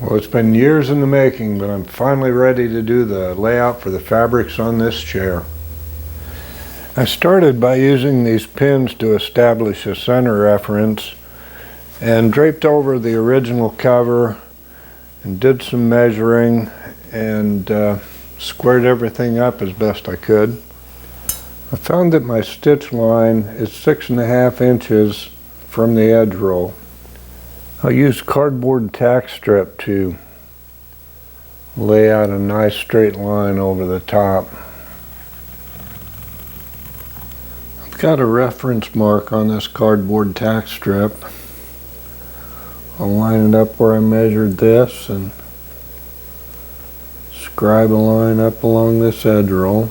Well, it's been years in the making, but I'm finally ready to do the layout for the fabrics on this chair. I started by using these pins to establish a center reference and draped over the original cover and did some measuring and squared everything up as best I could. I found that my stitch line is 6.5 inches from the edge roll. I used cardboard tack strip to lay out a nice straight line over the top. I've got a reference mark on this cardboard tack strip. I'll line it up where I measured this and scribe a line up along this edge roll.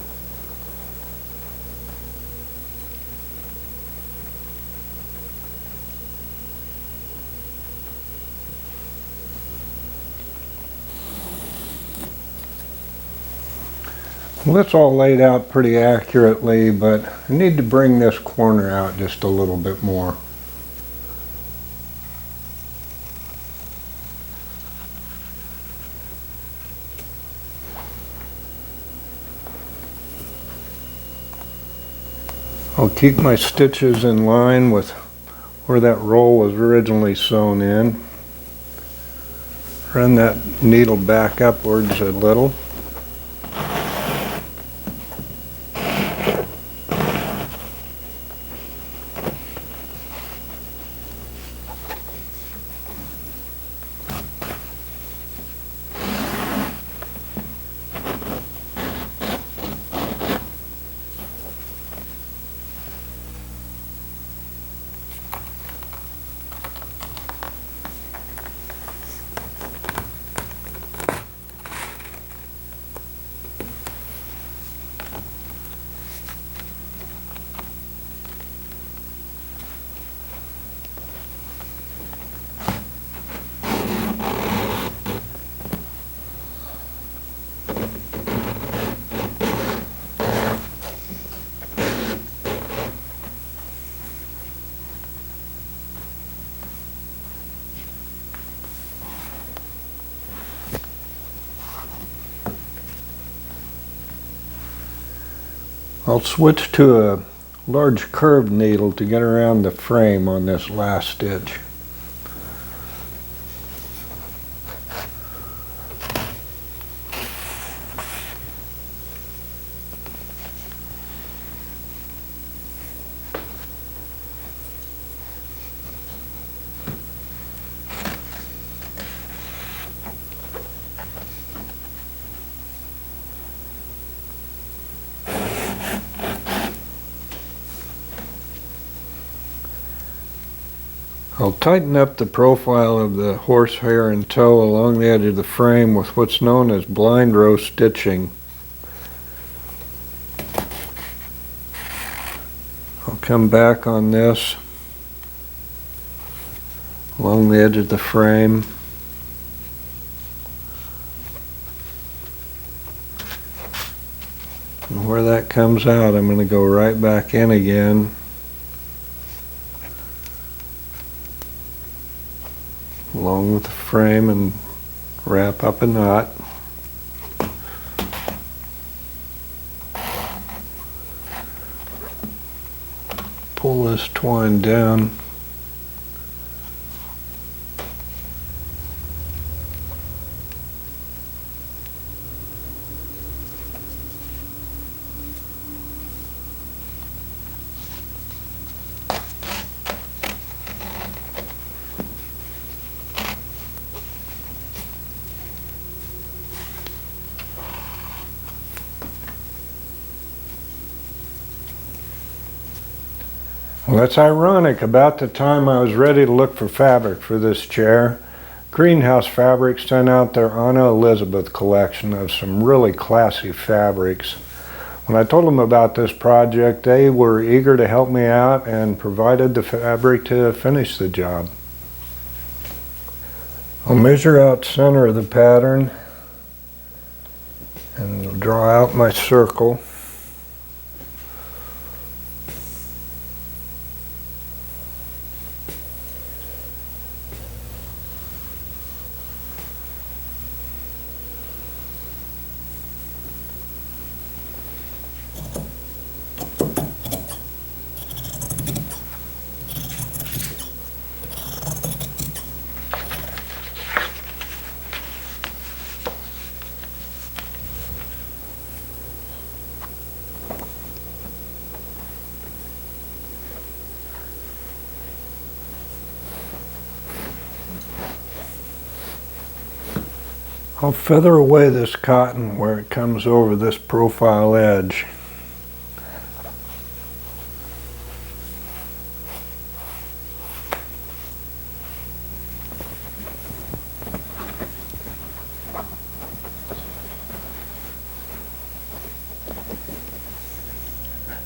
Well, it's all laid out pretty accurately, but I need to bring this corner out just a little bit more. I'll keep my stitches in line with where that roll was originally sewn in. Run that needle back upwards a little. I'll switch to a large curved needle to get around the frame on this last stitch. I'll tighten up the profile of the horsehair and toe along the edge of the frame with what's known as blind row stitching. I'll come back on this along the edge of the frame. And where that comes out, I'm going to go right back in again. Along with the frame and wrap up a knot. Pull this twine down. Well, that's ironic. About the time I was ready to look for fabric for this chair, Greenhouse Fabrics sent out their Anna Elizabeth collection of some really classy fabrics. When I told them about this project, they were eager to help me out and provided the fabric to finish the job. I'll measure out center of the pattern and draw out my circle. I'll feather away this cotton where it comes over this profile edge.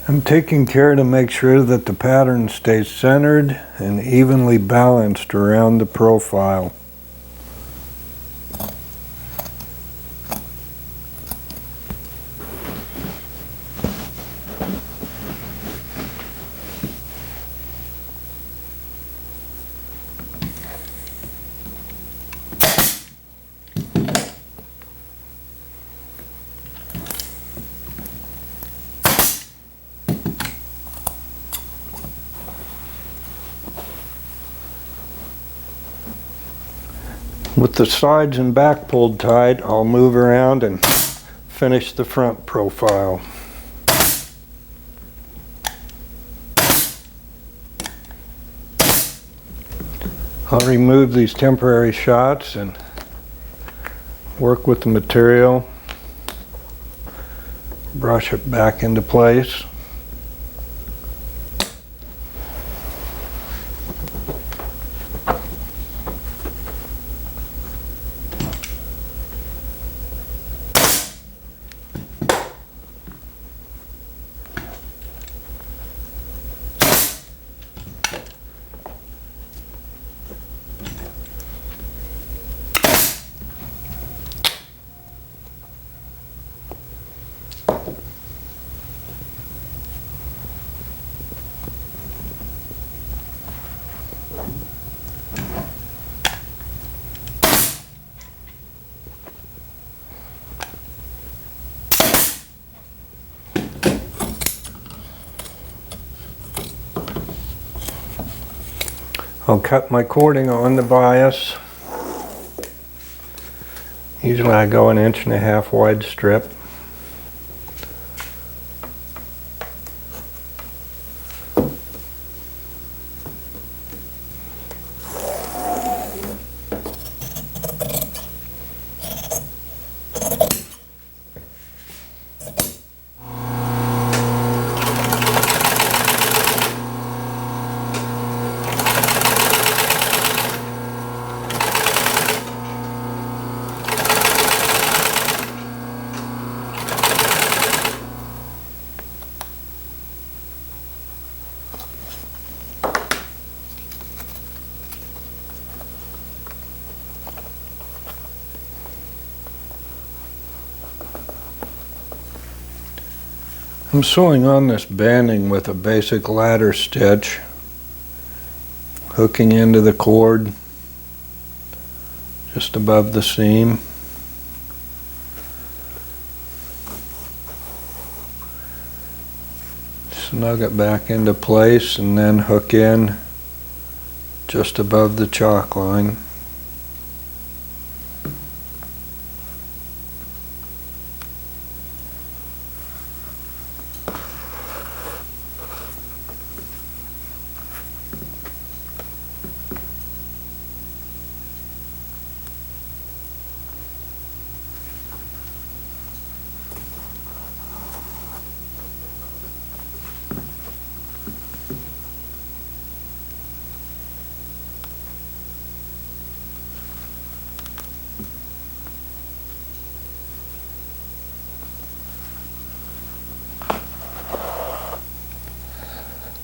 I'm taking care to make sure that the pattern stays centered and evenly balanced around the profile. With the sides and back pulled tight, I'll move around and finish the front profile. I'll remove these temporary shots and work with the material, brush it back into place. I'll cut my cording on the bias. Usually I go 1.5 inch wide strip. I'm sewing on this banding with a basic ladder stitch, hooking into the cord just above the seam. Snug it back into place and then hook in just above the chalk line.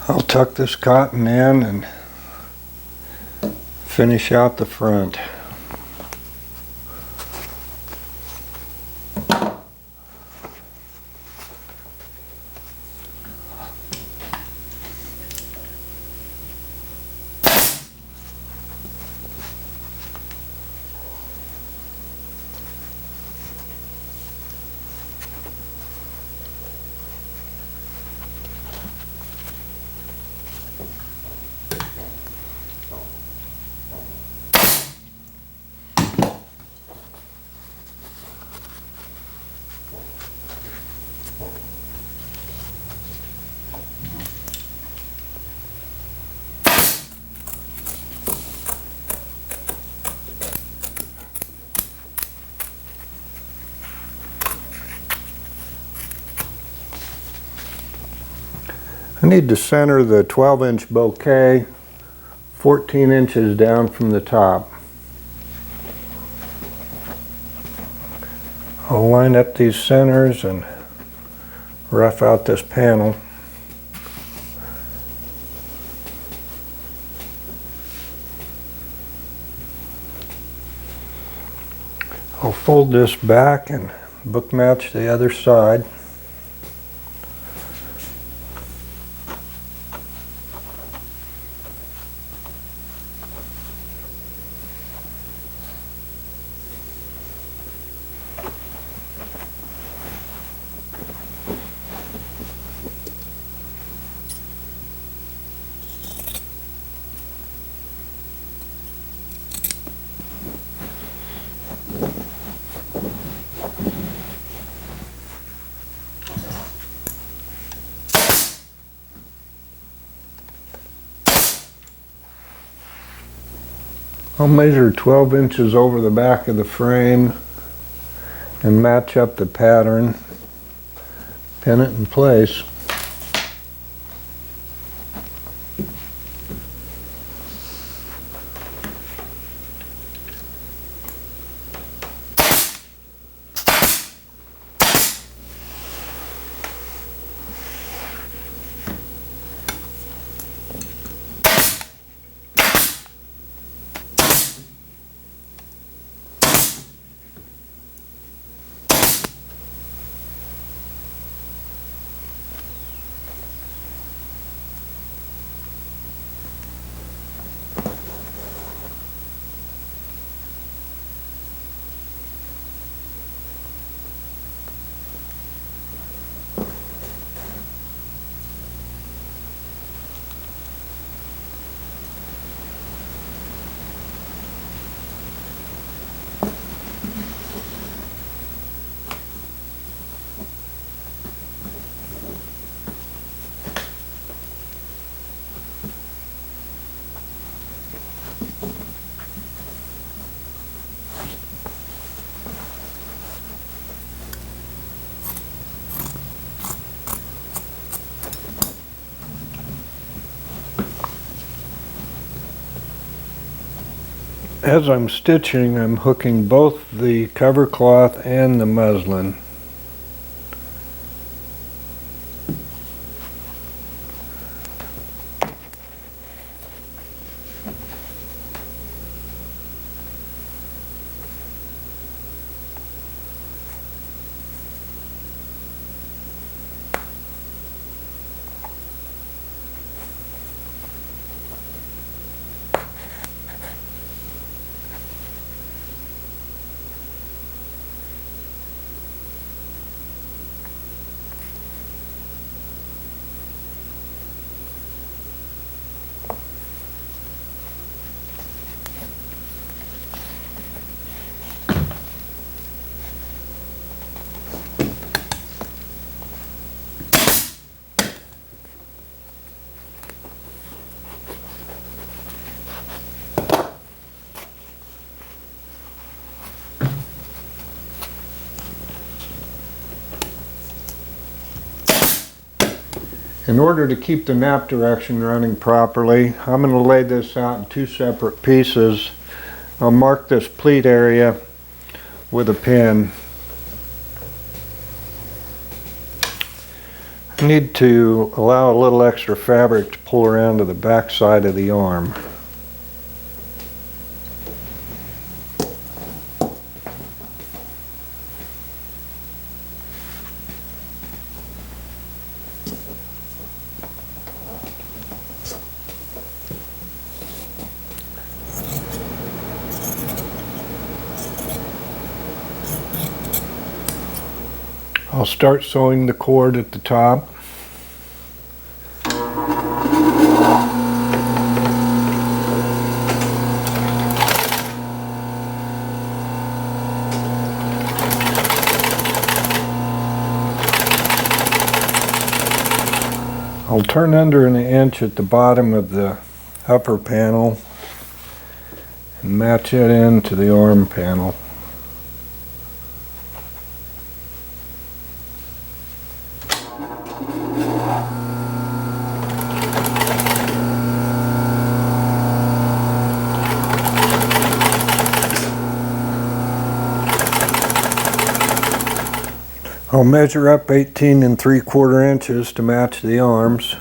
I'll tuck this cotton in and finish out the front. I need to center the 12-inch bouquet 14 inches down from the top. I'll line up these centers and rough out this panel. I'll fold this back and book match the other side. I'll measure 12 inches over the back of the frame and match up the pattern, pin it in place. As I'm stitching, I'm hooking both the cover cloth and the muslin. In order to keep the nap direction running properly, I'm going to lay this out in two separate pieces. I'll mark this pleat area with a pin. I need to allow a little extra fabric to pull around to the back side of the arm. I'll start sewing the cord at the top. I'll turn under an inch at the bottom of the upper panel and match it into the arm panel. I'll measure up 18 3/4 inches to match the arms.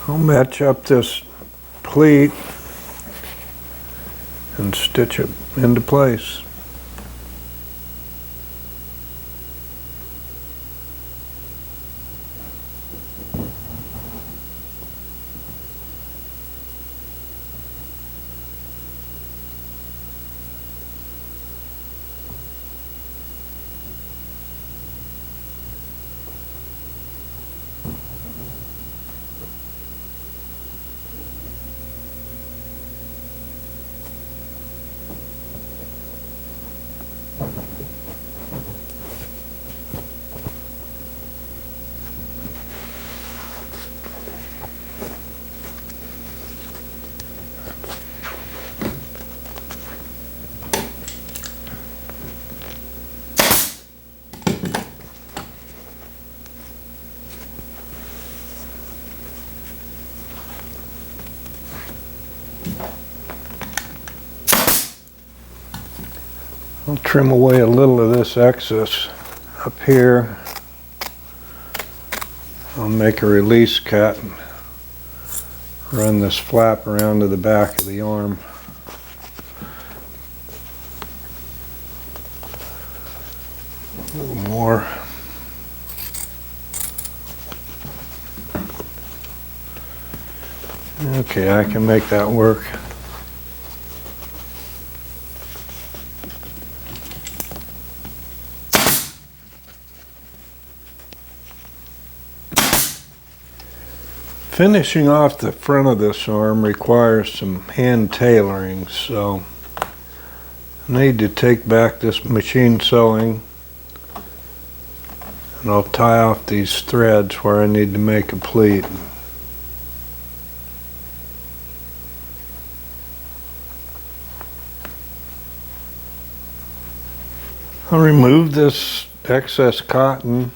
I'll match up this pleat and stitch it into place. I'll trim away a little of this excess up here. I'll make a release cut and run this flap around to the back of the arm. A little more. Okay, I can make that work. Finishing off the front of this arm requires some hand tailoring, so I need to take back this machine sewing and I'll tie off these threads where I need to make a pleat. I'll remove this excess cotton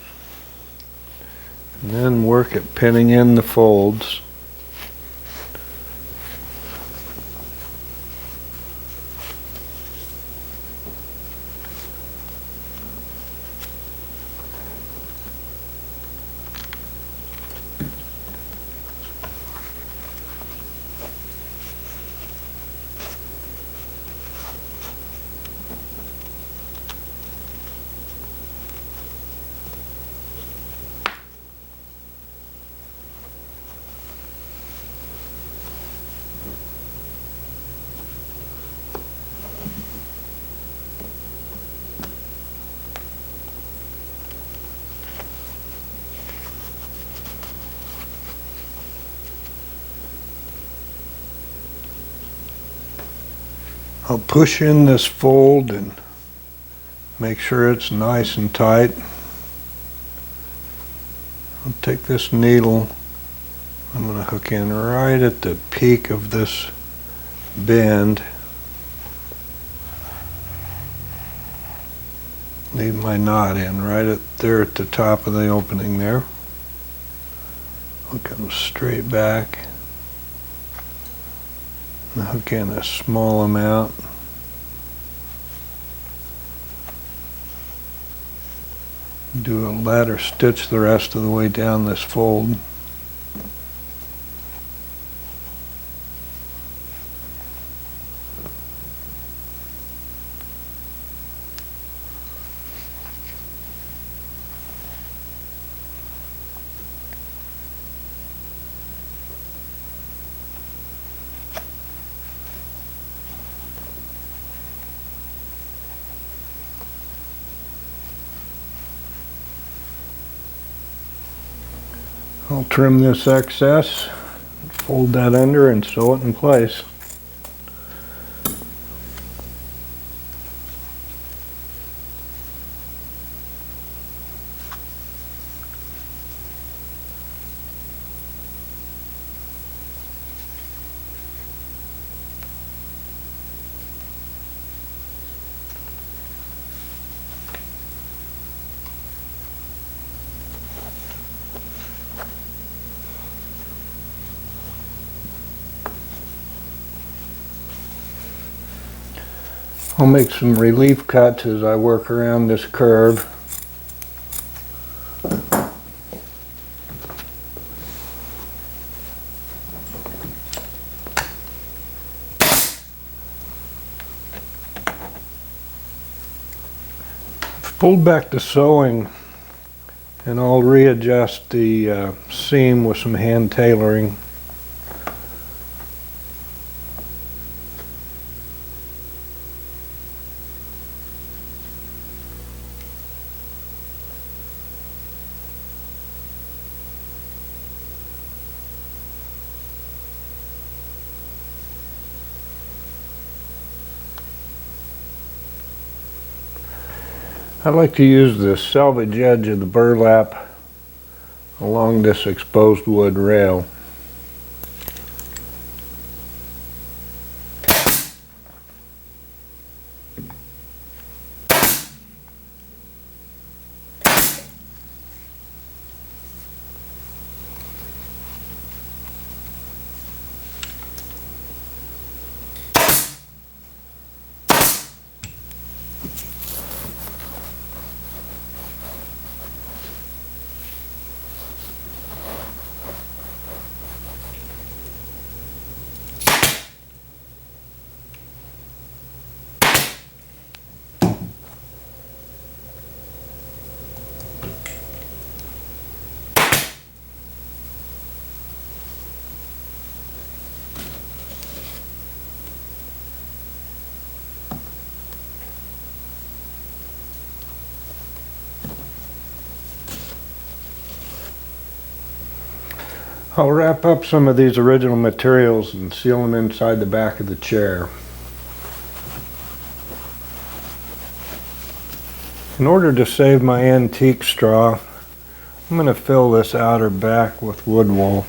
and then work at pinning in the folds. I'll push in this fold and make sure it's nice and tight. I'll take this needle, I'm going to hook in right at the peak of this bend. Leave my knot in right there at the top of the opening there. I'll come straight back. Hook in a small amount. Do a ladder stitch the rest of the way down this fold. I'll trim this excess, fold that under and sew it in place. I'll make some relief cuts as I work around this curve. Pulled back the sewing, and I'll readjust the seam with some hand tailoring. I like to use the selvage edge of the burlap along this exposed wood rail. I'll wrap up some of these original materials and seal them inside the back of the chair. In order to save my antique straw, I'm going to fill this outer back with wood wool.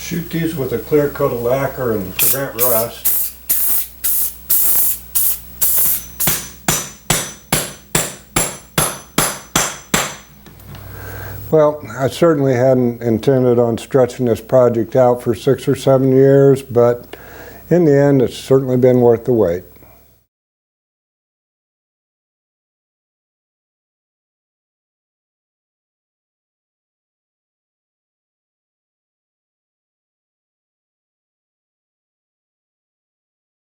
Shoot these with a clear coat of lacquer and prevent rust. Well, I certainly hadn't intended on stretching this project out for 6 or 7 years, but in the end it's certainly been worth the wait.